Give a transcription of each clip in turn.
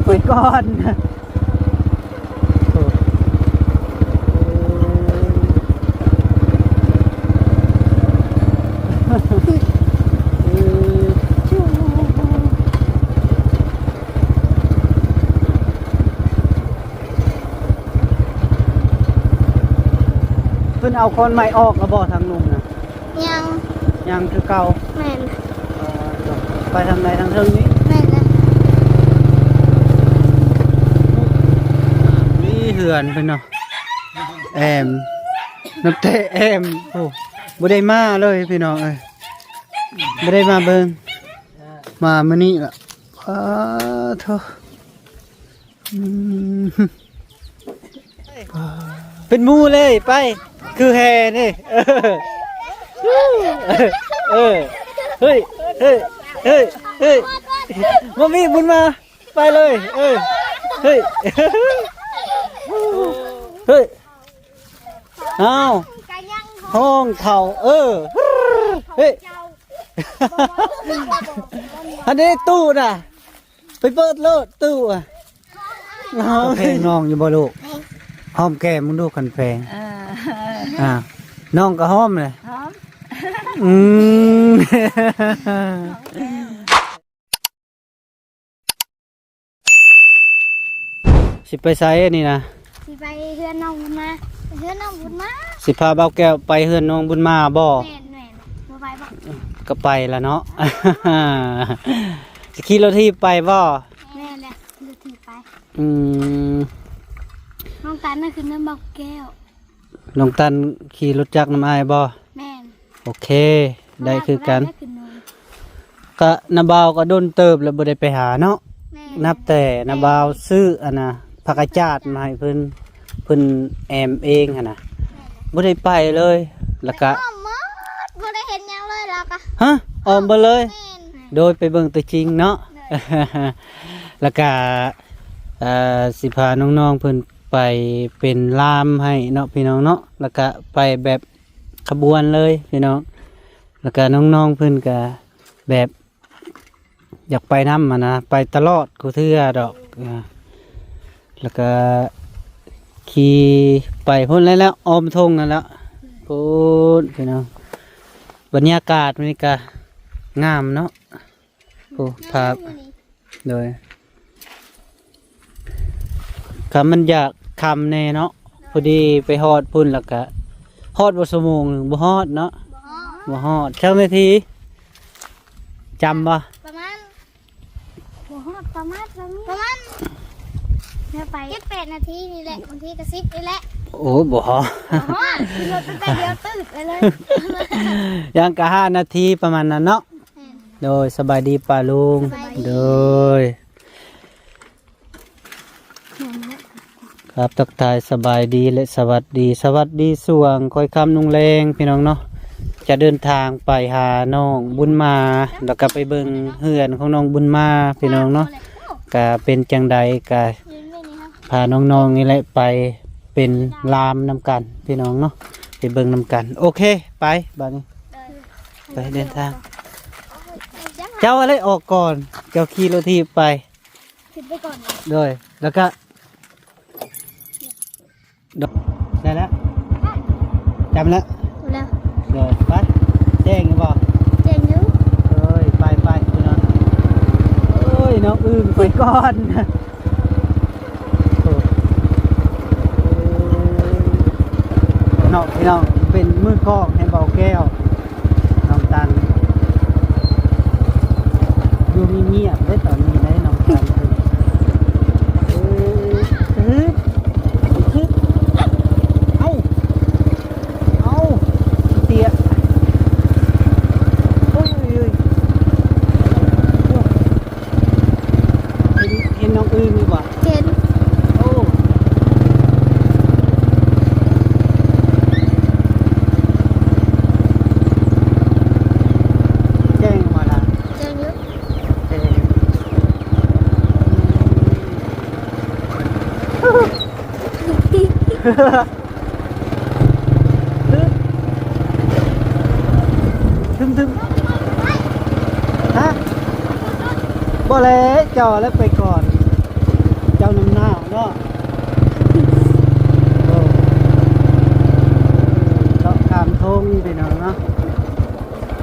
ไปก่อนเพิ่นเอาคนใหม่ออกแล้วบ่ทางนุ่มนะยังคือเก่าแม่นไปทางไหนทางเทิงนี้แม่นนะนี่เหือนเพิ่นเนาะแอมน้ำเตะแอมโอ้บ่ได้มาเลยพี่น้องเอ้ยบ่ได้มาเบิ่งมามื้อนี้ล่ะโธ่เป็นหมู่เลยไปคือแฮนี่เฮ้ยมามีบุญมาไปเลยเฮ้ยเอาห้องเข่าเฮ้ยอันนี้ตู้น่ะไปเปิดโลดตู้อ่ะเพลงน้องอยู่บ่ลูกหอมแก้มมึงดูคันเพลงน้องก็หอมเลยสิไปไซนี่นะสิไปเฮือนน้องบุญมาเฮือนน้องบุญมาสิพาเบาแก้วไปเฮือนน้องบุญมาบ่แม่นบ่ไปบ่ก็ไปแล้วเนาะจะขี่รถที่ไปบ่แม่นแหละรถที่ไปน้องตันนั่นคือน้ำเบาแก้วน้องตันขี่รถจักรน้ำอายบ่แม่นโอเคได้คือกันก็นาบาวก็โดนเติบแล้วบ่ได้ไปหาเนาะนับแต่นาบาวซื้ออันน่ะผักกาจาดมาให้เพิ่นแอมเองหั่นน่ะบ่ได้ไปเลยแล้วก็บ่ได้เห็นหยังเลยล่ะก็ฮะออมบ่เลยโดยไปเบิ่งตัวจริงเนาะแล้วก็สิพาน้องๆเพิ่นไปเป็นล่ามให้เนาะพี่น้องเนาะแล้วก็ไปแบบขบวนเลยพี่น้องแล้วก็น้องๆเพิ่นก็แบบอยากไปน้ำนะไปตลอดกูเทื่อดอกแล้วก็ขี่ไปพุ่นแล้วออมทงนั่นแล้วพุ่นพี่น้องบรรยากาศมันก็งามเนาะโอ้ภาพโดยคำมันอยากคำแน่เนาะพอดีไปฮอดพุ่นแล้วก็ฮอดบ่ชั่วโมงนึงบ่ฮอดเนาะบ่ฮอดเท่านาทีจำบ่ประมาณบ่ฮอดประมาณเนี่ยไป8นาทีนี่แหละบางทีก็10นี่แหละโอ้บ่ฮอดรถไปเดียวตื่นไปเลยยังก็5นาทีประมาณนั้นเนาะโดยสบายดีป่าลุงโดยครับทักทายสบายดีและสวัสดีสวงคอยคำนุ่งแรงพี่น้องเนาะจะเดินทางไปหาน้องบุญมาแล้วก็ไปเบิ่งเฮือนของน้องบุญมาพี่น้องเนาะก็เป็นจังใดก็พาน้องๆนี่แหละไปเป็นลามนำกันพี่น้องเนาะไปเบิ่งนำกันโอเคไปบ้านนี้ไปเดินทางเจ้าอะไรออกก่อนเจ้าขี่รถทีไปก่อนด้วยแล้วก็ได้แล้วจำแล้วเลยไปแจ้งกันบ่แจ้งอยู่เอ้ยไปพี่น้องเอ้ยน้องอึ้งไปก่อนน้องพี่น้องเป็นมือกล้องให้เบาแก้วน้องตันอยู่เงียบได้ตอนนี้ได้น้องตันทึมฮะบ่เลยจ่อแล้วไปก่อน เจ้าน้ำหน้าเนาะโอ้เลาะข้ามทงพี่น้องเนาะ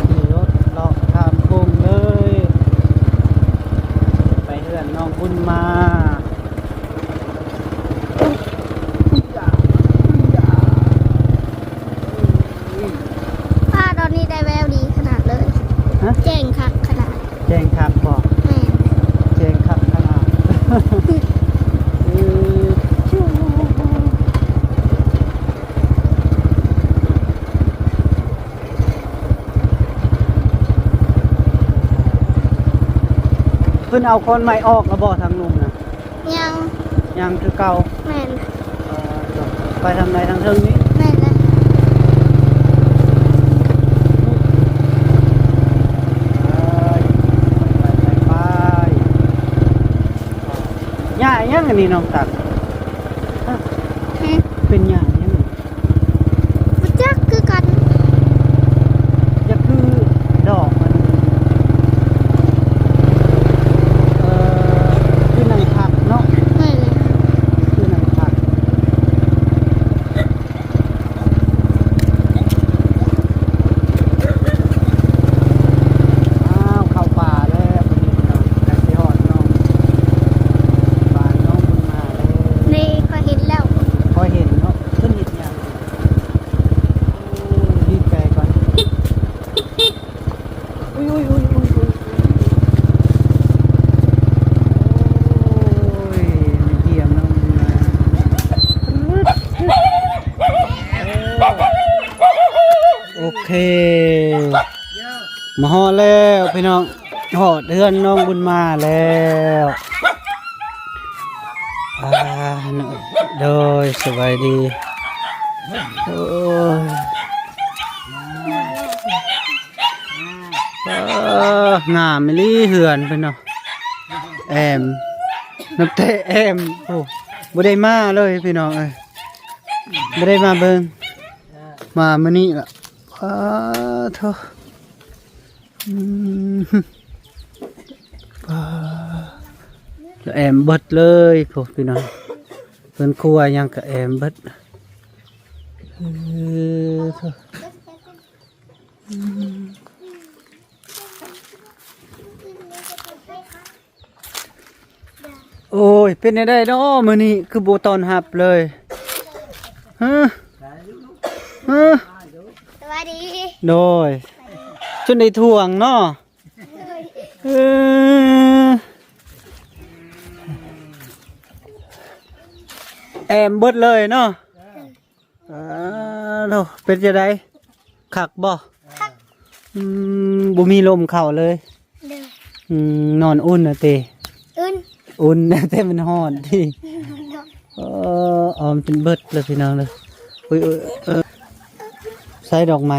ขี่รถเลาะข้ามทงเลยไปเฮือนน้องบุญมา ป้าตอนนี้ได้แววดีขนาดเลย ฮะ เจ๋งคักขนาด แจ้งขับบอก แม่น แจ้งขับขนาดเพิ่นเอาคนใหม่ออกแล้วบ่ทางลุงนะ ยัง ยังคือเก่า แม่น ไปทางไหนทางเทิงนี้ แม่นแล้ว ไปหญ้าอิหยังอันนี้น้องตักฮะเป็นหญ้าอิหยังนี่ บ่จักคือกัน จะคือดอกมันคือหนังผักเนาะ แม่นเลย คือหนังผักอ้าวเข้าป่าแล้วพอดีเนาะไก่สิฮอดน้องบ้านน้องบุญมาแล้ว นี่ก็เห็นแล้ว พอเห็นเนาะขึ้นเห็ดหยังรีบไกลก่อนอุ้ยอุ้ยอุ้ยอุ้ยอุ้ยโอ้ยไม่เทียมน้องบุญมาโอเคมาฮอดแล้วพี่น้องฮอดเฮือนน้องบุญมาแล้วโดยสบายดีโอ้ยงามไม่ลี่เหือนไปเนาะแอมน้ำเตะแอมโอ้บ่ได้มาเลยพี่น้องเอ้ยบ่ได้มาเบิ่งมามื้อนี้ล่ะโธ่อืมแล้วแอมเบิดเลยพวกพี่น้องเพิ่นครัวยังกับแอมเบิดโธ่โอ้ยเป็นได้เนาะมื้อนี้คือบ่ต้อนรับเลยฮะฮะ สวัสดี โดยจนได้ถ่วงเนาะเออแอมเบิดเลยเนาะโธ่เป็นจะได้คักบ่บ่มีลมเข้าเลย เด้อน อนอุ่นนะเต อื่น อุ่น แต่มันร้อนที่ออมเป็นเบิดเลยพี่น้องเลยอุ้ยใส่ดอกไม้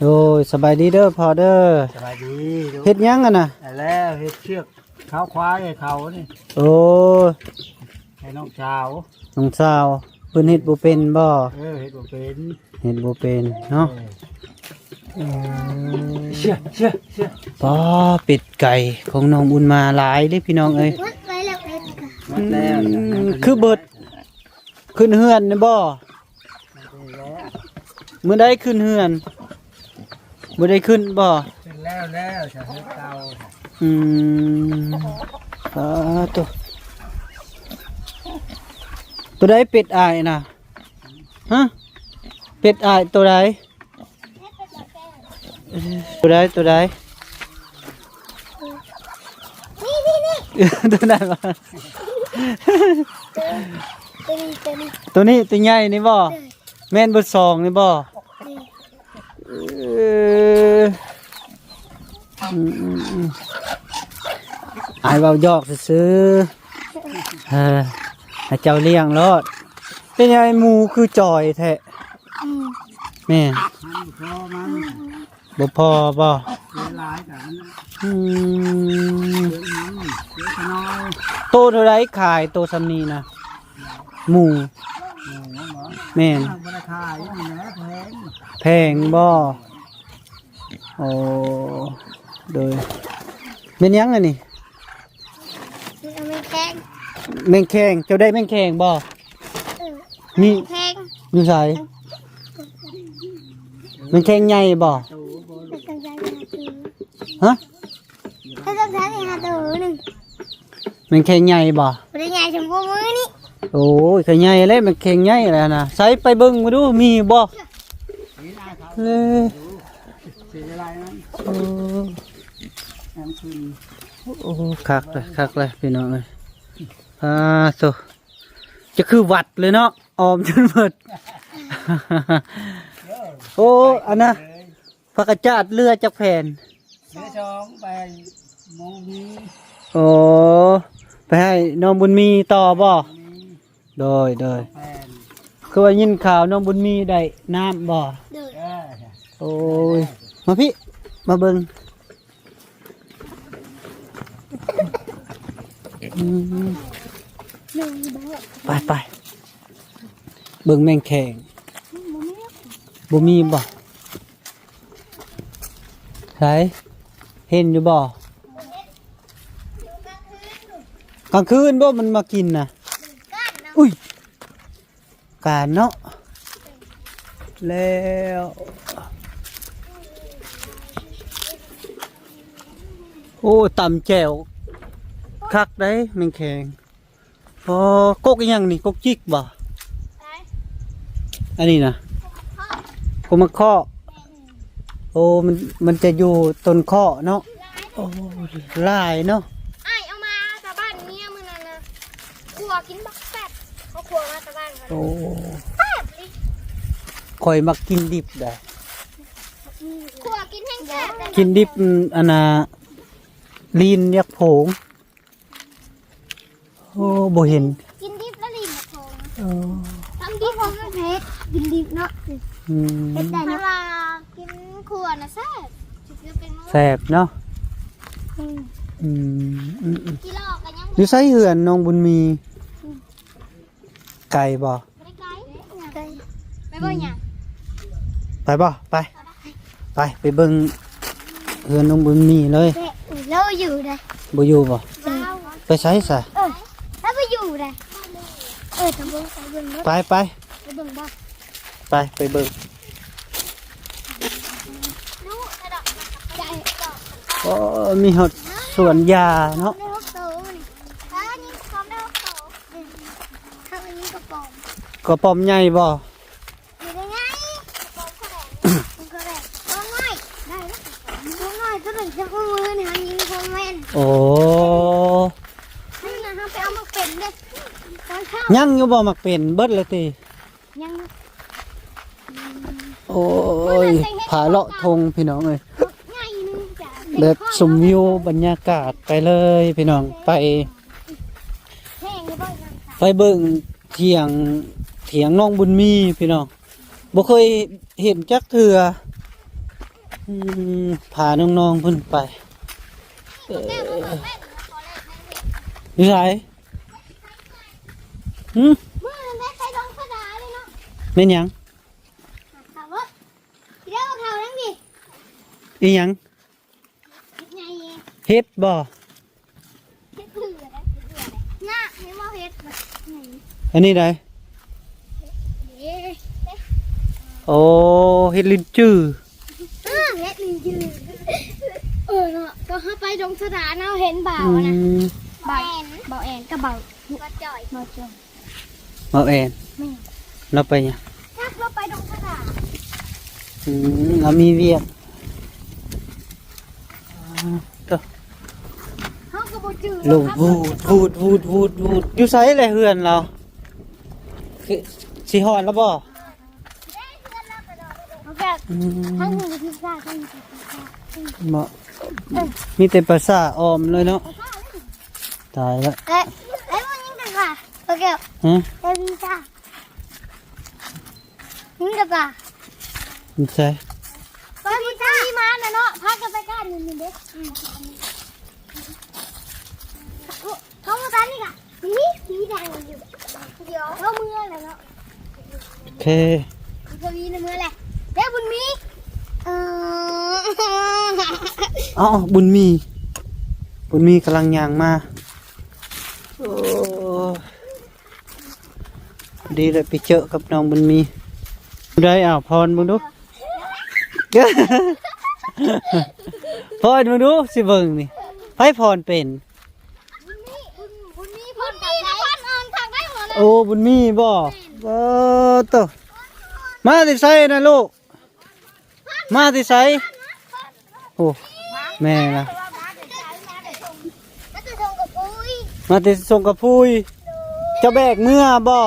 โอ้ยสบายดีเด้อพอเด้อ สบายดี เฮ็ดหยังกันน่ะ ได้แล้วเฮ็ดเชือกเขาควายให้เขานี่ โอ้ย ให้น้องสาว น้องสาวเพิ่นเฮ็ดบ่เป็นบ่ เฮ็ดบ่เป็น เฮ็ดบ่เป็นเนาะ เชือกป้อเป็ดไก่ของน้องบุญมาหลายเด้พี่น้องเอ้ย วัดไว้แล้วเอ็ดค่ะ หมดแล้ว คือเบิดขึ้นเฮือนนี่บ่มื้อใดขึ้นเฮือนบ่ได้ขึ้นบ่ เป็นแล้วจะเฮ็ดเตา ตัวใดเป็ดอายน่ะฮะเป็ดอายตัวใดตัวใด นี่นี่นี่ ตัวไหนวะ ตัวนี้ ตัวนี้ตัวใหญ่นี่บ่แม่นเบิดสองนี่บ่อายเว้ายอกซื่อให้เจ้าเลี้ยงรอดเป็นยังไงหมูคือจอยแท้แม่ มันพอมัน บ่พอบ่ เวลากัน อืม เสือมันเสือขน้อย โตเท่าไรขายโตซำนี้นะหมู แม่น บ่ได้ขายนี่แหละแพง แพงบ่โอ้โดยเป็นหยังอันนี้ มันไม่แพง แมงแคงเจ้าได้แมงแคงบ่ มี แพง อยู่ไสแมงแคงใหญ่บ่ เป็นจังใจหาตัว ฮะ เป็นจังใจหาตัวหนึ่ง แมงแคงใหญ่บ่ บริญญาชมพูมือนี่ โอ้ยก็ใหญ่เลยแมงแคงใหญ่แล้วนะใส่ไปเบิ่งมาดูมีบ่เลย เสียอะไรนั้น โอ้ แอมคืน โอ้คักเลยพี่น้องเอ้ยโตจะคือวัดเลยเนาะออมจนหมด โอ้อันน่ะผักกาดจาดเรือจากแผ่น เสือช้องไปโมมี โอ้ไปให้น้องบุญมีต่อบ่ มี โดย แฟน คือว่ายินข่าวน้องบุญมีได้น้ำบ่ เดือด เออ โอ้ยมาพี่มาเบิ่งอืม หนึ่งเบอร์ ไปเบิ่งแมงแข็งบ่มีบ่ใช่เห็นอยู่บ่กลางคืนบ่มันมากินน่ะอุ้ยการเนาะแล้วโอ้ตำแจ่วคักได้แมงแข็งพอกกอีหยังนี่กกจิกบ่อันนี้นะกกมะข้อโอ้มันจะอยู่ต้นข้อเนาะโอ้ลายเนาะ ไอ้เอามาจากบ้านเมียมึงนั่นนะครัวกินบักแซ่บเขาครัวมาจากบ้านเขา โอ้ แซ่บดิ คอยมักกินดิบได้ ครัวกินแห้งแซ่บ กินดิบอันน่ะลีนยักษ์โผงโอ้บ่เห็น กินดิบแล้วลินทอง เออ ทำดิบของเพชรกินดิบเนาะ อืม เพชรได้เนาะกินครัวนะแซ่บจะเป็น แซ่บเนาะอืม กิโลกันยัง อยู่ไสเหือนน้องบุญมี ไก่บ่ ไม่ได้ไกลไปบ่ยัง ไปบ่ไปเบิ่งเหือนน้องบุญมีเลย แล้วอยู่ได้ บ่อยู่บ่ไปไสซะ แล้วไปอยู่ได้ทำบุญไปเบิ่งเนาะ ไป ไปเบิ่งบ่ ไปเบิ่ง รู้ระดับใจดอก โอ้มีหดสวนยาเนาะ ได้ฮกโตนี่นี่พร้อมได้ฮกโตข้างนี้กระป๋อง ก็ปอมใหญ่บ่ อยู่ได้ไงกระป๋องแสดงมันก็ได้ก็ง่ายได้แล้วก็ง่ายก็ถึงจะข้อมือนี่ฮะยิงคอมเมนต์ โอ้ นี่นะฮะไปเอามาเป็นเด้ตอนเช้า ยังอยู่บ่มักเป็นเบิดเลยติ ยัง โอ้ยผาเลาะทงพี่น้องเอ้ย ง่ายนึงจ้ะ แบบสมวิวบรรยากาศไปเลยพี่น้องไป แห้งหรือเปล่ายังค่ะ ไปเบิ่งเถียงน้องบุญมีพี่น้องบ่เคยเห็นจักเทื่อพาน้องๆเพิ่นไปนี่ไสหึ เมื่อนั้นได้ใช้ดองกระดาษเลยเนาะ แม่นหยัง ถามว่าเดี๋ยวเขาทั้งดิ อีหยัง ไง เฮ็ดบ่ เพชรเผือกง่ะให้ว่าเพชรแบบไหน อันนี้ได เอ๊ะ โอ้เฮ็ดลิ้นจื้อ เพชรลิงยืนเนาะก็เข้าไปดงสถานเอาเห็นบ่าว อื นะ ม บ่าวแอนกับบ่าวจ่อยบ่าวจ่อย เอาแอน แม่ เราไปหยัง ถ้าเราไปดงสถาน เรามีเวียกก็ เขาก็บ่จืด ลงพูดอยู่ไสเลยเฮือนเราคือสิฮอดแล้วบ่ เขาแบบทั้งหนึ่งพิซซ่าทั้งหนึ่งพิซซ่า เหมาะมีแต่ภาษาออมเลยเนาะตายแล้ว เอ๊ะมันยิงกันป่ะโอเค ฮะ เอ้พิซซ่ายิงกันป่ะ มันใช่ ไปพิซซ่ามีมาเนาะพักกันไปกันนี่เด็กเขามาตันนี่ค่ะนี่สีแดงอยู่เดี๋ยวเขาเมื่อไรเนาะ โอเค เขามีในเมื่อไรเดี๋ยวบุญมีอ อ๋อบุญมีกำลังย่างมาโอ้ ดีเลยไปเจอกับน้องบุญมีได้พรมึงดู พรมึงดูสิเบิ่งนี่ไผพรเป็น บุญมีพ่นกับพ่นอ่อนทางได้หมดเลย โอ้บุญมีบ่โตมาที่ไสนะลูกมาที่ไสโอ้แม่ล่ะ มาจะชงกับปุ้ย มาที่ส่งกับพุยจะแบกเมื่อบ่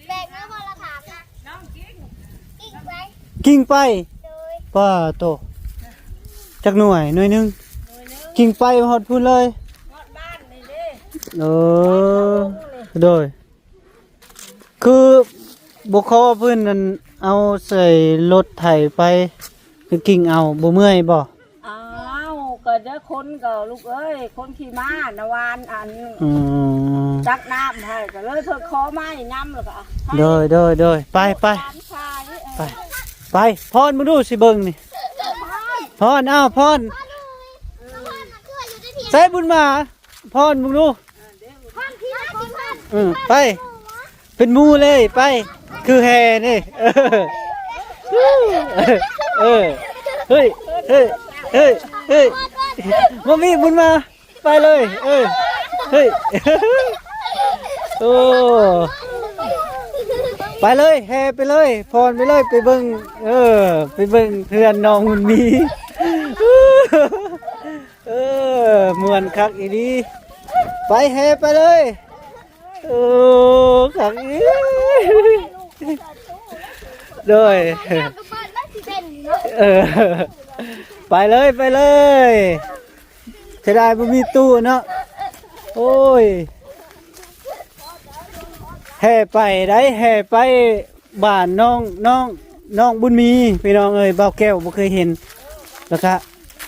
แบกน้ำมันละถามนะน้องกิ๊กไป กิ่งไป โดย ป้าโตจักหน่วยหนึงกิ่งไปฮอดพุ่นเลยเออโดยคือบุคอเพิ่นนั่นเอาใส่รถไถไปคือกิ่งเอาบ่เมื่อยบ่ อ้าวก็เด้อคนก็ลูกเอ้ยคนขี่ม้านวานอัน อืม จักน้ำให้ก็เลยเพิ่นขอไม้ย้ำแล้วก็ โดยไป ตามชาย ไปพรมึงดูสิเบิ่งนี่พรพรใส่บุญมาพรมึงดูไปเป็นหมู่เลยไปคือแห่นี่เฮ้ยมามีบุญมาไปเลยเฮ้ยโอ้ไปเลยแห่ไปเลยพรไปเลยไปเบิ่งไปเบิ่งเพื่อนน้องมันมีมวนคักอีดีไปแห่ไปเลยคักอีโดยไปเลยจะได้บ่มีตู้เนาะโอ้ยแห่ไปได้แห่ไปบ้านน้องบุญมีพี่น้องเอ้ยบ่าวแก้วบ่เคยเห็นแล้วก็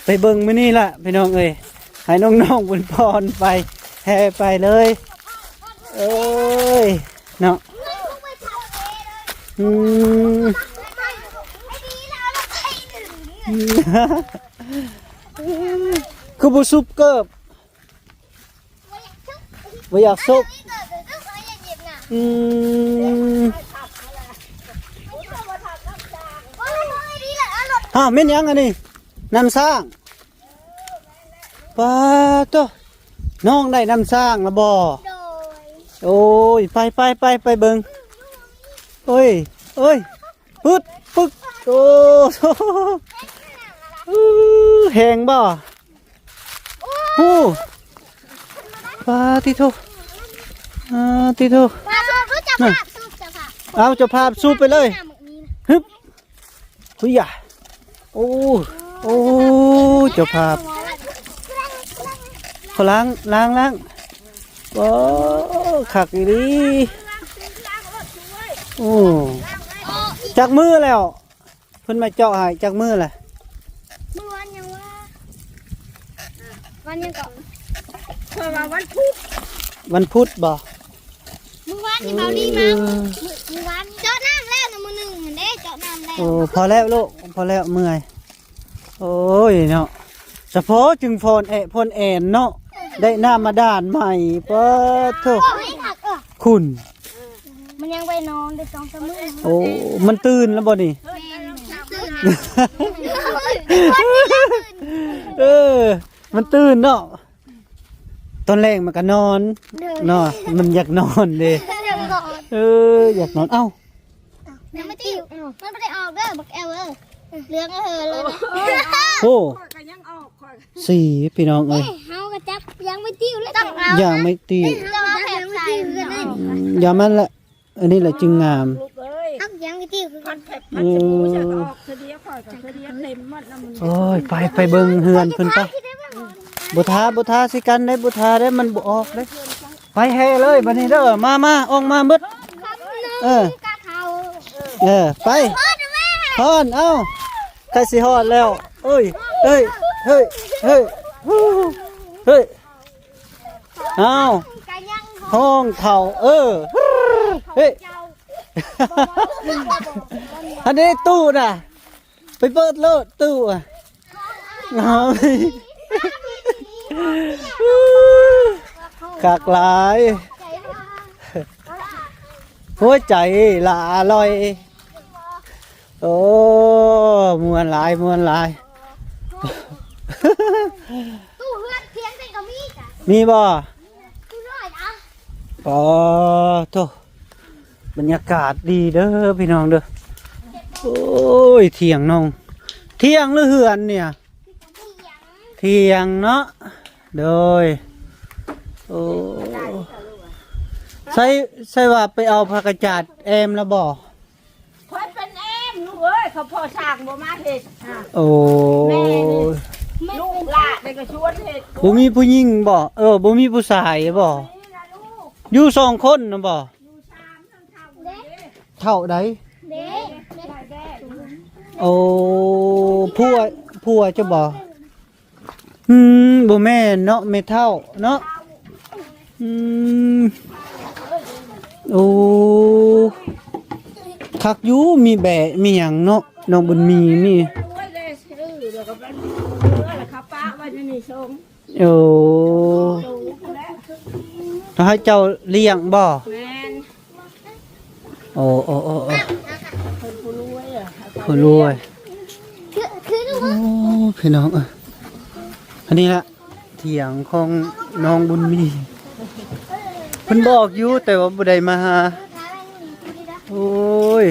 ไปเบิ่งมื้อนี้ล่ะพี่น้องเอ้ยให้น้องบุญพรไปแห่ไปเลยเอ้ยเนาะคือบุซุปเกิบบ่อยากซุปเม่นยังอันนี้น้ำสร้างป้าโตน้องได้น้ำสร้างละบ่โอ้ยไปเบิ่งโอ้ยปึ๊ดโอ้แหงบ่ป้าติโทเอาจะพาสูบไปเลยฮึบหุยอ่ะโอ้เจ้าภาพเขาล้างโอ้ขักอีดีโอ้จากมือแล้วเพิ่นมาเจาะหายจากมือแหละ วันยังก่อน เพิ่นว่าวันพุธวันพุธบ่ มือวันที่เบาดีมามือวันเจาะน้ำแล้วนะมือหนึ่งเหมือนได้เจาะน้ำแล้ว โอ้พอแล้วลูกพอแล้วเมื่อยโอ้ยเนาะเฉพาะจึงพรแอนเนาะได้น้ำมาด่านใหม่เปิดโถคุณ มันยังไปนอนได้2 3 มื้อ โอ้มันตื่นแล้วบ่นี่ มันตื่นเนาะตอนแรกมันก็นอนเนาะมันอยากนอนเด้อยากนอนเอ้า ยังไม่ติ้วมันไม่ได้ออกเด้อบักแอลเรื่องเลยนะ โอ้ ก็ยังออกข่อย สีพี่น้องเอ้ย เฮากระจับยังไม่ติ้วเลยต้องเอา อย่างไม่ตี ต้องเอาแผลใส่กันได้ อย่ามันละอันนี้แหละจึงงาม ลูกเอ้ย ยังไม่ติ้วคือ พันแผลพันจะมูจะออกเสียข่อยกับเสียเต็มหมดน้ำมัน โอ้ยไปเบิ่งเฮือนเพิ่นไปบุทาสิกันได้บุทาได้มันบ่ออกได้ไปแห่เลยบัดนี้เด้อมาออกมาหมด กะเขา ไปฮอนเอ้าใครสิฮอดแล้วเฮ้ยเอ้า กะยัง ห้องเข่าเฮ้ยอันนี้ตู้น่ะไปเปิดโลดตู้อ่ะขากหลาย หัวใจละลอยโอ้มวนหลายมวนหลาย ตู้เฮือนเทียงใส่กระมีจ้ะ มีบ่ ตู้น้อยอ่ะ อ๋อโตบรรยากาศดีเด้อพี่น้องเด้อโอ้ยเถียงน้องเถียงหรือเหือนเนี่ยเถียงเนาะโดยโอ้ใช่ว่าไปเอาผักกาดจัดแอมแล้วบ่ คอยเป็นแอมลูกเอ้ยเขาพอช่างบ่มาเฮ็ดอ่ะ โอ้ ลูกหล่ะได้ก็ชวนเฮ็ด บ่มีผู้หญิงบ่บ่มีผู้ชายบ่ นี่นะลูก อยู่2คนนะบ่ อยู่ชามทั้งเท่าเด้ เท่าใด เด็ก ได้แด้ โอ้ผัวจะบ่บ่แม่นเนาะแม่เท่าเนาะโอ้คักอยู่มีแบะมีหยังเนาะน้องบุญมีมี รวยเลยซื้อแล้วก็เป็นเนื้อแล้วครับป้าไว้ในนี่ชม โอ้ ดูแล้ว ถ้าให้เจ้าเลี้ยงบ่ แม่น โอ้ คนผู้รวยอ่ะ ผู้รวย คือดู โอ้พี่น้องอันนี้ละเถียงของน้องบุญมีเพิ่นบอกอยู่แต่ว่าบ่ได้มาหาโอ้ย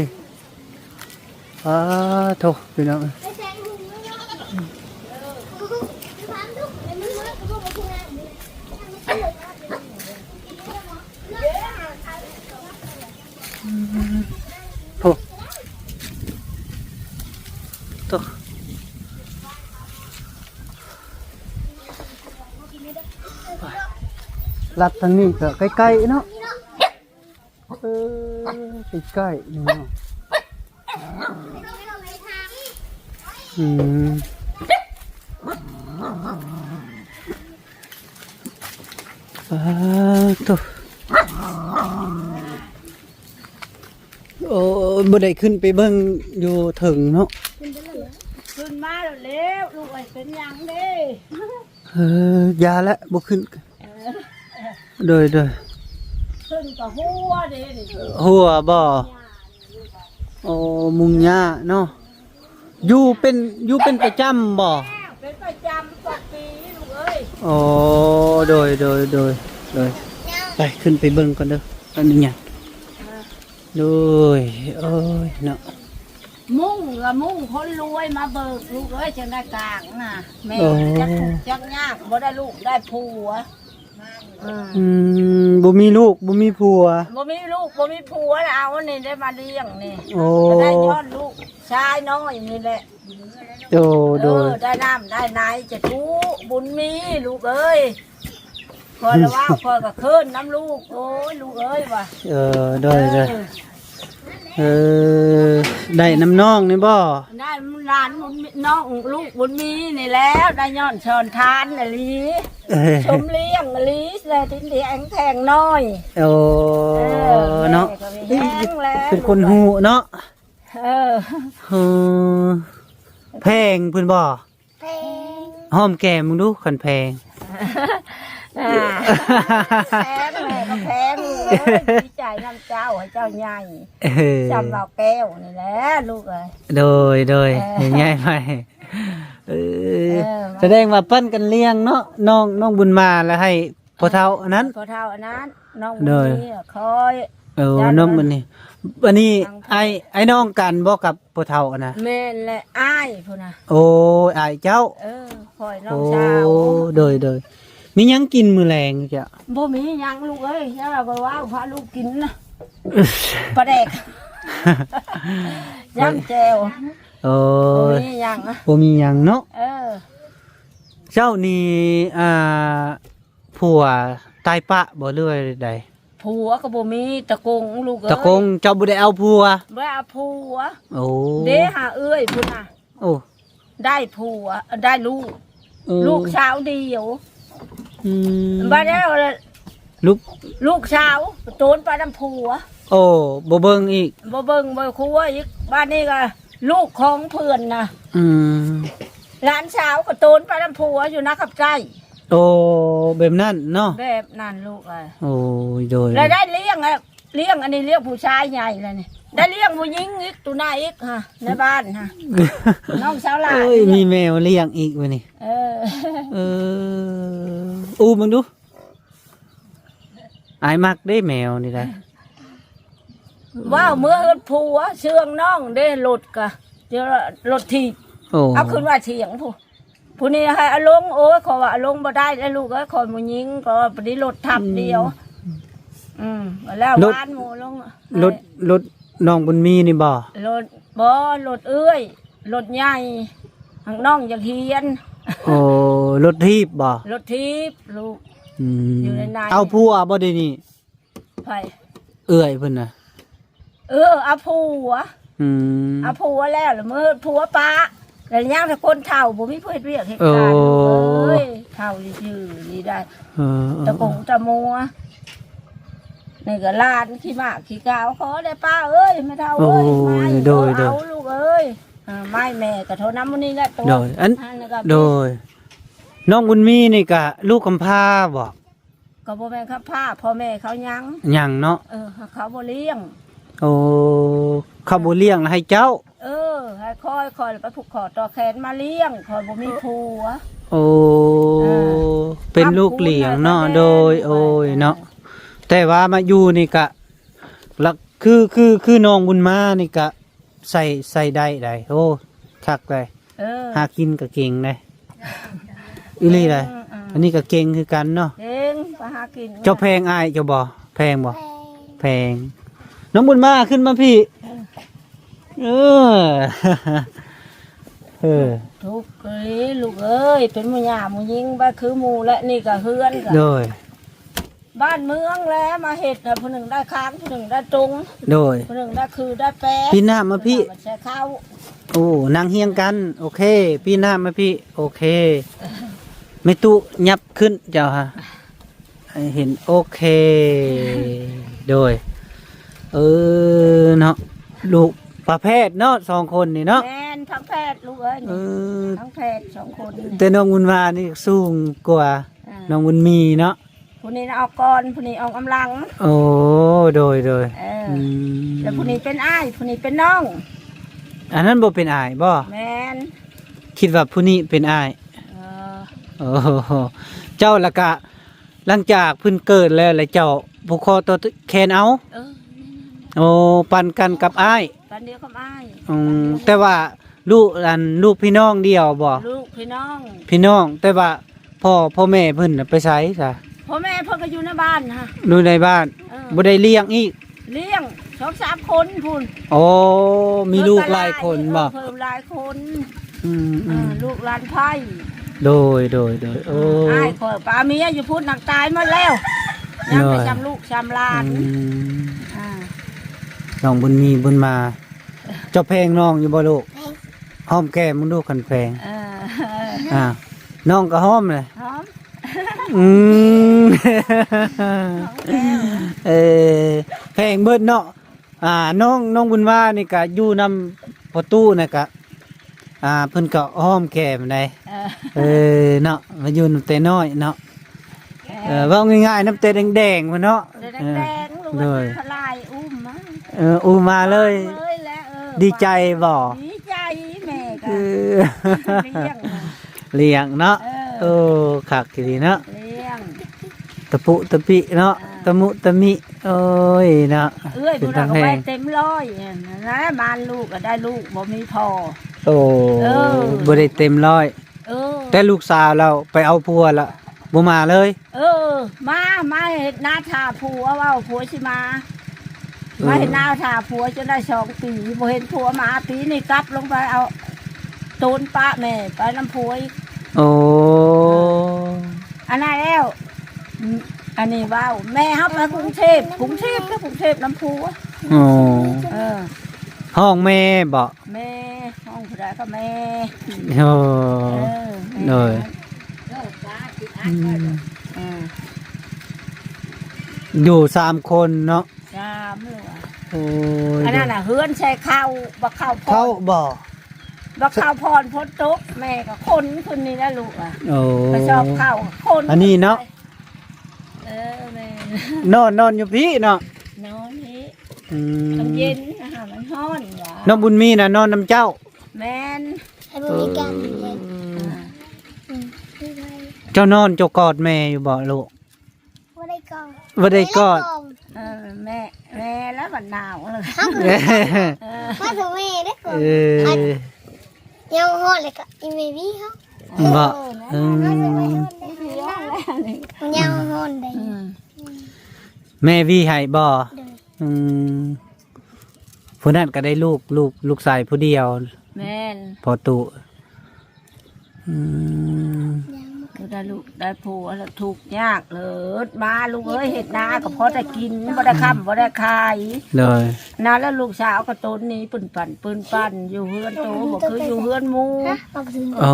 โถพี่น้องโถโถลัดทางนี้ก็ใกล้ๆเนาะใกล้ๆนี่เนาะตัวโอ้บ่ได้ขึ้นไปเบิ่งอยู่ถึงเนาะ ขึ้นมาแล้วลูกไอ้เป็นหยังเด้ ยาแล้วบ่ขึ้นโดย ขึ้นกับหัวเด้นี่ หัวบ่โอ้มุงหญ้าเนาะอยู่เป็นประจำบ่ เป็นประจำต่อปีลูกเอ้ย โอ้โดยไปขึ้นไปเบิ่งก่อนเด้ออันนี้หยังโดยโอ้ยเนาะ มุ่งละมุ่งคนรวยมาเบิกลูกเอ้ยจังได้กลางน่ะแม่จักถูกจักยากบ่ได้ลูกได้ผัว บ่มีลูกบ่มีผัว บ่มีลูกบ่มีผัวแล้วเอาอันนี้ได้มาเลี้ยงนี่ โอ้ ได้ยอดลูกชายน้อยนี่แหละ โดย ได้น้ำได้นายจะทุบุญมีลูกเอ้ยพอแล้วว่าพอก็ขึ้นน้ำลูกโอ้ยลูกเอ้ยว่ะ โดยได้น้ำน้องนี่บ่ ได้ร้านบุญมีน้องลูกบุญมีนี่แล้วได้ย้อนชอนทานอลี ชมเลี้ยงอลีเลยทิ้งที่แองแทงน้อย โอ้เนาะ แห้งแล้ว เป็นคนหูเนาะ เออ แพงเพิ่นบ่ เพลง หอมแก้มมึงดูคันแพง แพงแม่ก็แพงเลยดีใจน้ำเจ้าให้เจ้าใหญ่จำเราแก้วนี่แหละลูกเอ้ย โดยง่ายไปแสดงว่าปั้นกันเลี้ยงเนาะน้องบุญมาแล้วให้พ่อเฒ่าอันนั้น พอเท่าอันนั้นน้อง เด้อ นี่คอย น้องมันนี่อันนี้ไอ้น้องกันบ่กับพ่อเฒ่านะ แม่นและอ้ายพุ่นน่ะ โอ้ไอ้เจ้า คอยน้อ โอ้ งสาว โดยมีหยังกินมื้อแลงจ้ะ บ่มีหยังลูกเอ้ยแล้วเราก็ว่าพาลูกกินนะปลาแดกย่ำแจว โอ้ บ่ ย มีหยังอะ บ่มีหยังเนาะ เออ เจ้านี่ผัวตายปะบ่เรื่อยใด ผัวก็บ่มีตะกงลูกเอ้ย ตะกงเจ้าบ่ได้เอาผัว บ่เอาผัว โอ้ เด้หาเอ้ยพุ่นน่ะ โอ้ ได้ผัวได้ลูก ลูกสาวเดียว อืม บ้านแล้ว ลูก ลูกสาวโตนไปน้ำผัว โอ้บ่เบิ่งอีก บ่เบิ่งบ่ครัวอีกบ้านนี้ก็ลูกของเพื่อนนะ อืม หลานสาวก็โตนไปน้ำผัวอยู่นะกับใจ โอ้แบบนั้นเนาะ แบบนั้นลูกอ่ะ โอ้ยโดย แล้วได้เลี้ยงอ่ะ เลี้ยงอันนี้เลี้ยงผู้ชายใหญ่เลยนี่ได้เลี้ยงผู้หญิงอีกตัวหน้าอีกฮะในบ้านฮะน้องสาวหลาน เอ้ยมีแมวเลี้ยงอีกวะนี่ เออ เออมึงดูอายมักได้แมวนี่ได้ ว้าวเมื่อเอิ้นผัวเชื่องน้องได้รถกะเจอรถทีบ โอ้ เอาขึ้นว่าเสียงผู้นี้ให้เอาลงโอ้ยขอว่าเอาลงบ่ได้แล้วลูกเอ้ยขอผู้หญิงก็ปฏิรถทับเดียว แล้วบ้านหมู่ลง รถน้องบุญมีนี่บ่ รถบ่รถเอ้ยรถใหญ่ทางน้องอยากเฮียน โอ้รถทีบบ่ รถทีบลูก อืม อยู่ใน เอาผัวบ่ได้นี่ ไผ เอื้อยเพิ่นน่ะ เอาผัว อืม เอาผัวแล้วแล้วมื้อผัวป้าแล้วย่างแต่คนเฒ่าบ่มีเพิ่นเรียกเหตุ โอ้ การณ์เอ้ยเฒ่าซื่อๆนี่ได้ เออ ตะกงตะมัวนี่ก็ลานขี้หมากขี้กาวขอได้ป้าเอ้ยไม่เท่าเอ้ยไม้เอาลูกเอ้ยไม้แม่ก็เท่าน้ำมันนี่แหละตัว โดยอันโดยน้องบุญมีนี่ก็ลูกกำพร้าบ่ ก็บ่แม่นครับผ้าพ่อแม่เขายัง หยังเนาะ เขาบ่เลี้ยง โอ้เขาบ่เลี้ยงแล้วให้เจ้า ให้คอยไปผูกคอต่อแขนมาเลี้ยงคอยบ่มีผัว โอ้เป็นลูกเลี้ยงเนาะโดยโอ้ยเนาะแต่ว่ามาอยู่นี่ก็ละคือน้องบุญมานี่ก็ใส่ได้โอ้คักเลยหากินก็เก่งเลยอีหลีเลยอันนี้ก็เก่งคือกันเนาะ เก่งไปหากิน เจ้าแพงอายเจ้าบ่แพงบ่แพงน้องบุญมาขึ้นมาพี่เออ ทุกข์เลยลูกเอ้ยเป็นหมู่หญ้าหมู่ยิงบ้าคือหมู่และนี่ก็เฮือนก็ โดย บ้านเมืองแล้วมาเฮ็ดน่ะผู้หนึ่งได้ค้างผู้หนึ่งได้ตรง โดย ผู้หนึ่งได้คือได้แปะ พี่หน้ามาพี่ ใส่ข้าว โอ้นางเฮียงกันโอเคพี่หน้ามาพี่โอเคไม่ตู้ยับขึ้นเจ้าฮะให้เห็นโอเคโดยเนาะลูกประเภทเนาะสองคนนี่เนาะ แม่นทั้งแพทย์ลูกเอ้ย เอ นี่ อ ทั้งแพทย์สองคน แต่น้องบุญมานี่สูงกว่าน้องบุญมีเนาะ ผู้นี้ออกก่อนผู้นี้ออกกำลัง โอ้โดย ม แล้วผู้นี้เป็นอ้ายผู้นี้เป็นน้อง อันนั้นบ่เป็นอายบ่ แม่น คิดว่าผู้นี้เป็นอาย เออ โอ้โหเจ้าละกะหลังจากเพิ่นเกิดแล้วแล้วเจ้าผูกคอตัวแขนเอา เออ โอ้ปันกันกับอ้าย ปันเดียวกับอ้าย แต่ว่าลูกพี่น้องเดียวบ่ ลูกพี่น้อง พี่น้องแต่ว่าพ่อแม่เพิ่นน่ะไปไสซะ พ่อแม่เพิ่นก็อยู่ในบ้านฮะ อยู่ในบ้าน เออ บ่ได้เลี้ยงอีก เลี้ยง2-3คนพุ่น โอ้มีลูกหลายคนบ่ เพิ่มหลายคน อืม ลูกหลานไผ่ โดยโอ้ อ้ายขอยป้าเมียอยู่พูดหนักตายหมาแล้วยังไปจำลูกจำหลาน อืม อ่า น้องบุญมีบุญมาเจ้าแพงน้องอยู่บ่ลูกหอมแก้มมึงดูคันแพง น้องก็หอมเลย หอม อืม เออแพงเบิดเนาะน้องบุญว่านี่ก็อยู่นำประตูนี่ก็เพิ่นก็หอมแก้มได้เนาะมาอยู่นำแต่น้อยเนาะเว้าง่ายๆน้ำแต่แดงๆพุ่นเนาะ แดงๆลูก เลย ทลายอุ้มมา อูมาเลย เลยแล้ว ดีใจบ่ ดีใจแม่ก็ เออ เลี้ยง เลี้ยงเนาะโอ้คักทีเนาะ เลี้ยง ตะปุตะปิเนาะตะมุตะมิโอ้ยเนาะ เอ้ยพวกเราก็ไปเต็มร้อยนะบ้านลูกก็ได้ลูกบ่มีพอ โอ้บ่ได้เต็มร้อย แต่ลูกสาวเราไปเอาผัวละบ่มาเลย มาเห็ดหน้าทาผัวว่าผัวสิมาเห็ดหน้าทาผัวจนได้2 ปีบ่เห็นผัวมาปีนี้กลับลงไปเอาตูนป้าแม่ไปน้ำผัวอีก โอ้ อันนั้นแล้วอันนี้ว่าแม่เขาไปกรุงเทพน้ำผัว โอ้ห้องแม่บ่ แม่ห้องผู้ใดก็แม่ โอ้เลยอยู่3 คนเนาะ 3เลยว่ะ โอ้ย อันนั้นน่ะเฮือนใช้ข้าวบักข้าวพ เขา ร บ่ บักข้าวพรพ้นตกแม่ก็คนคนนี้นะลูกอ่ะ โอ้ ไปชอบข้าวคน อันนี้เนาะ แม่ นอนอยู่พี่เนาะ นอนนี่ มันเย็นนะคะมันร้อนหวา น้องบุญมีน่ะนอนน้ำเจ้า แม่น ให้บริการเล่น เจ้านอนเจ้ากอดแม่อยู่บ่ลูก ว่าได้กอง บ่ได้กอด แม่แล้วมันหนาวเลย มาถึงแม่ได้กอง เออ ยังหอดเลยก็อีเมวี่เขา บ่เออ ยังหอดได้ แม่วีให้บ่ เดิน อืมผู้นั้นก็ได้ลูกชายผู้เดียว แม่น พอตุอืม ยัง คือได้ลูกได้ผัวแล้วทุกข์ยากเลยมาลูกเอ้ยเห็ดนาก็พอได้กินบ่ได้ค้ำบ่ได้ขาย เลย นาแล้วลูกสาวก็ต้นนี้ปืนปั่นอยู่เฮือนโตบ่คืออยู่เฮือนหมู ฮะออกถึง โอ้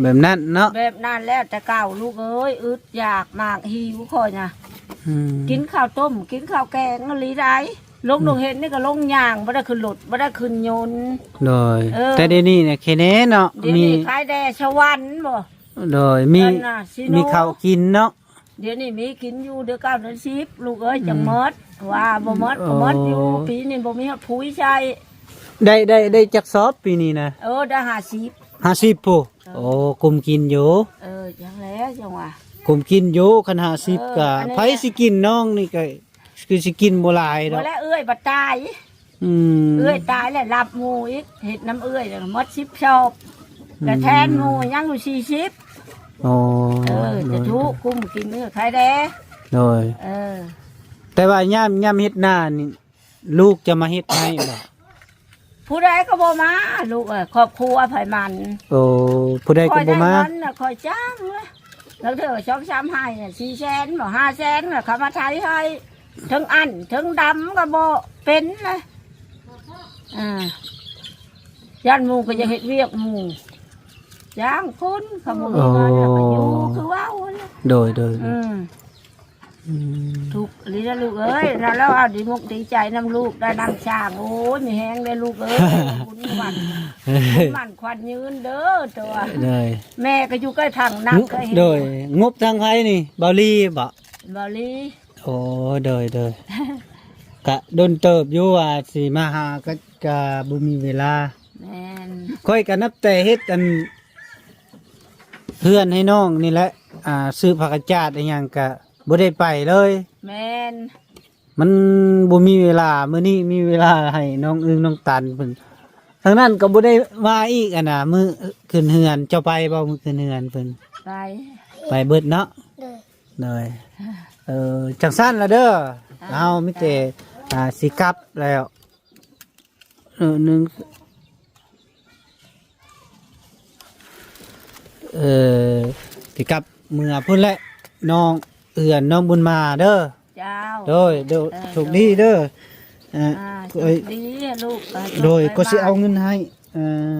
แบบนั้นเนาะ แบบนั้นแล้วแต่เก่าลูกเอ้ยอึดอยากมากหิวคอยนะ อืม กินข้าวต้ม กินข้าวแกงอะไรได้ลงดงเห็นนี่ก็ลงย่างบ่ได้ขึ้นรถบ่ได้ขึ้นยนต์ เลย เออ แต่เดี๋ยวนี้เนี่ยแค่นี้เนาะ เดี๋ยว มี นี้ขายแด่ชะวันบ่ เลยมี นั่นน่ะซิโน มีข้าวกินเนาะ เดี๋ยวนี้มีกินอยู่เดือน9เดือน10ลูกเอ้ยจังหมดว่าบ่หมดก็หมดอยู่ อ๋อ ปีนี้บ่มีปุ๋ยใช้ ได้จักซอบปีนี้นะ ได้50ผู้โอ้กุมกินอยู่ จังแล้วจังว่า กุมกินอยู่คัน50ก็ อันนี้ ไผสิกินน้องนี่ก็คือสิกินบ่หลายด บ่ อก แล้วเอ้ยบ่ตาย อืม เอ้ยตายแล้วรับหมูอีกเห็ดน้ำเอ้ยแล้วหมด10ชอบแต่แทนหมูยังอยู่40 โอ้ จะทุกกุ้มกินเนื้อไข่แดง โดย เออ แต่ว่ายามเฮ็ดหน้านี่ลูกจะมาเฮ็ดให้บ่ ผู้ใดก็บ่มาลูกครอบครัวไผมัน โอ้ผู้ใดก็บ่มา คอยได้เงินน่ะคอยจ้างเลยแล้วเธอ2-3ให้น่ะ400,000บ่500,000น่ะเขามาไทยให้ถึงอันถึงดำก็บ่เป็นเลยย่านหมู่ก็จะเฮ็ดเวียกหมู่จ้างคนเขาบ่มีมาเนี่ยก็อยู่คือว้าวเนี่ย โดย อืม อืม ถูกลีนะลูกเอ้ยแล้วเอาดีมุกดีใจน้ำลูกได้นำช่างโอ้ยมีแห้งเลยลูกเอ้ยบุญหมันควันยืนเด้อตัว โดย แม่ก็อยู่ใกล้ทางนักก็เห็น โดยงบทางไผนี่เบาลีบ่ บาลี โอ้โดยกะโดนเติบอยู่ว่าสิมาหาก็บ่มีเวลา แม่น ค่อยก็นับแต่เฮ็ดอันเพื่อนให้น้องนี่แหละซื้อผักกาดจาดอีหยังก็บ่ได้ไปเลย แม่น มันบ่มีเวลามื้อนี้มีเวลาให้น้องอึ้งน้องตันเพิ่นทางนั้นก็บ่ได้มาอีกน่ะมื้อขึ้นเฮือนเจ้าไปบ่มื้อขึ้นเฮือนเพิ่น ไป ไปเบิดเนาะ เลย เลยจังซั่นล่ะเด้อเฮามีแต่สิกลับแล้วนึงสิกลับเมื่อพุ่นแหละน้องเอื้อนน้องบุญมาเด้อ เจ้า โดยโชคดีเด้อโชคดีลูก โดยก็สิเอาเงินให้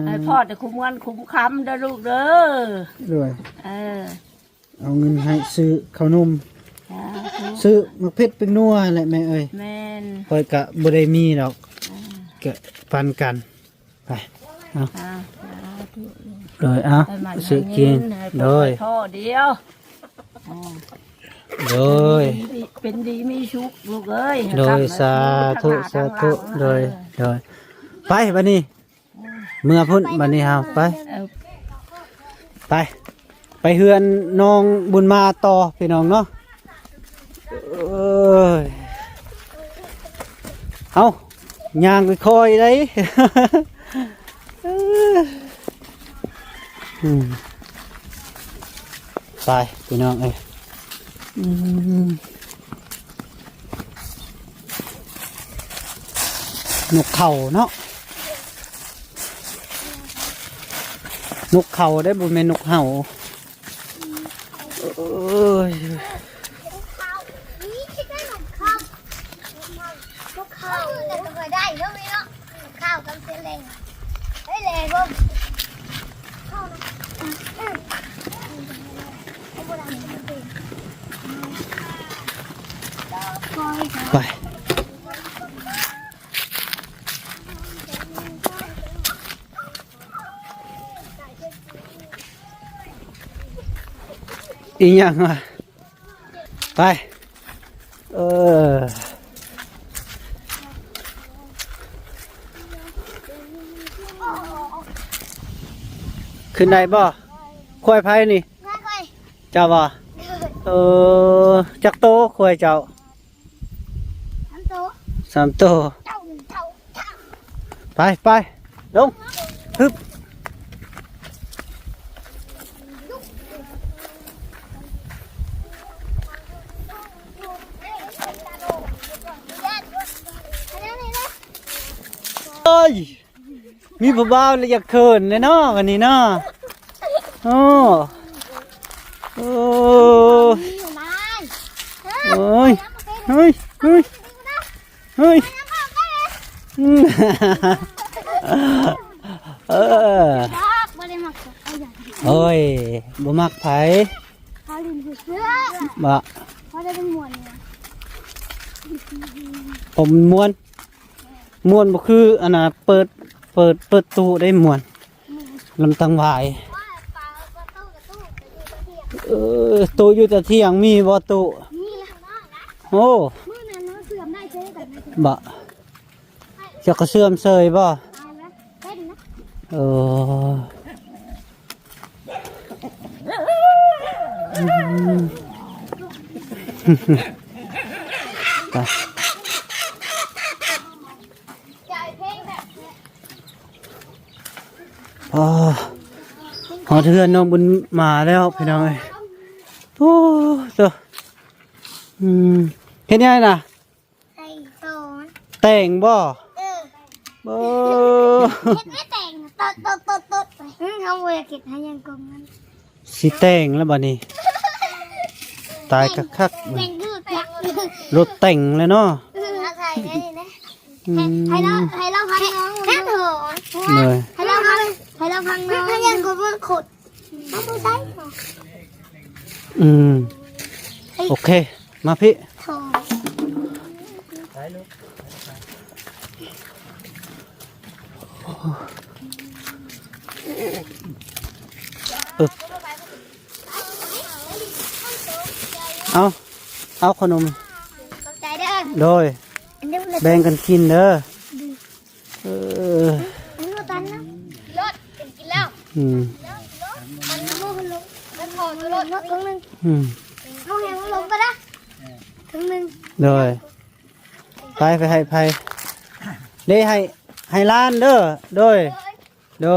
ให้พ่อจะคุ้มเงินคุ้มคำเด้อลูกเด้อ ด้วย เออ เอาเงินให้ซื้อข้าวนม จ้า ซื้อมะเพ็ดเป็นนัวแหละแม่เอ้ย แม่น คอยกะบ่ได้มีดอกกะปันกันไปเอา อ่า โดยเอา ให้มัน ซื้อกิน ให้ โดย พ่อเดียว โดย เป็นดีมีชุกลูกเอ้ย โดยสาธุโดยไปบัดนี้เมื่อพุ่นบัดนี้เฮาไป ไปเฮือนน้องบุญมาต่อพี่น้องเนาะเอาย่างไปคอยได้ ไปพี่น้องเอ้ยนกเข่าเนาะนกเข่าได้บุญแม่นกเห่าเอ้ย ข้าวนี่คิดได้หนมข้าวลูกข้าวแต่ก็เคยได้เท่านี้เนาะข้าวกับเส้นแรงเฮ้ยแรงก็ข้าวนะไป อีหยังอ่ะไป ขึ้นได้บ่ควายไผนี่ ง่ายค่อย เจ้าบ่จักโตควายเจ้า ทำตัว 3โต เจ้าเจ้า ไปลงฮึบเอ้ยมีผู้บ่าวแล้วอยากเขินเลยเนาะวันนี้เนาะโอ้โอ้ มีอยู่นาย โอ้ยเฮ้ยอืมเออ ดอกบ่ได้มักเอาอย่าง โอ้ยบ่มักไผ เขาลินเสื้อ บ่ เขาได้เป็นหมวนเนี่ย ผมม่วนบ่คืออันน่ะเปิดตู้ได้ม่วนลำตังหวาย ว่าปลาปลาตู้กับตู้จะอยู่กับเที่ยง ตู้อยู่แต่เที่ยงมีบ่ตู้ นี่แหละ โอ้ มื้อนั้นเนาะเสื่อมได้เจ๊กันนะ บ่จะกระเสื่อมเซยบ่ เอาละเป็นนะ เอออืมไป จ่ายเพลงแบบ พอหอเทือนน้องบุญมาแล้วพี่น้องเอ้ยโอ้ตัวเห็นยังไงน่ะ ไอ้โตน แต่งบ่ เออ บ่ เฮ็ดไม่แต่งตดไปเขาบ่อยากเก็บให้ยังกงนั้น สิแต่งแล้วบัดนี้ ตายคักๆ แต่งคือแต่ง รถแต่งเลยเนาะ อะไรนี่นะ อืม ให้เราพังน้องแค่โถ เลย ให้เราพังน้องให้ยังกูพูดขุดเขาพูดใช่ อืมโอเค มาพี่ โถ ปึ๊บเอาขนม ขอบใจเด้อ โดย อันนี้มัน แบ่งกันกินเด้อเออ อันนี้ตันนะรถกินแล้ว อืม มันมูมันลงมันถอดรถถึงนึง อืม เขาเห็นมันลงไปละถึงนึง โดยไปให้ไผเด้ให้ล้านเด้อโด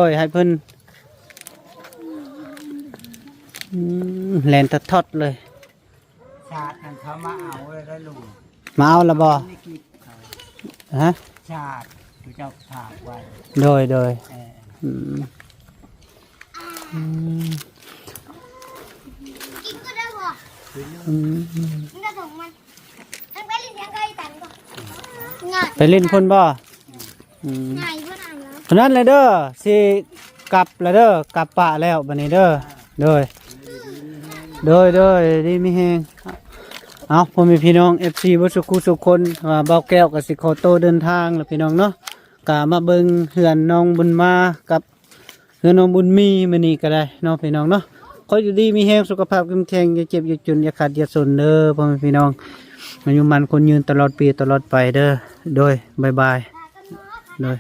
ยให้เพิ่นแลนทอดเลย ชาตินั่นเขามาเอาเลยได้ลุง มาเอาละบ่ นี่กี่ ฮะ ชาติที่เจ้าถากไว้ โดย เออ อืมอืม กินก็ได้บ่ อืม มันจะส่งมันทั้งไปเล่นเสียงไก่ตันบ่ง่าย ไปเล่นพ่นบ่อืม ง่ายเพื่อนอ่านแล้ว เพราะนั้นเลยเด้อสิกลับแล้วเด้อกลับปะแล้วบัดนี้เด้อโดยดีมีแฮงเอาพ่อแม่พี่น้อง FC บ่สุขุสุคนว่าเบาแก้วก็สิขอโตวเดินทางแล้วพี่น้องเนาะก็มาเบิ่งเฮือนน้องบุญมากับเฮือนน้องบุญมีมื้อนี้ก็ได้เนาะพี่น้องเนาะขออยู่ดีมีแฮงสุขภาพเข้มแข็งอย่าเจ็บอย่าจนอย่าขาดอย่าสนเด้อพ่อแม่พี่น้องอายุมันคนยืนตลอดปีตลอดไปเด้อโดยบ๊ายบายโดย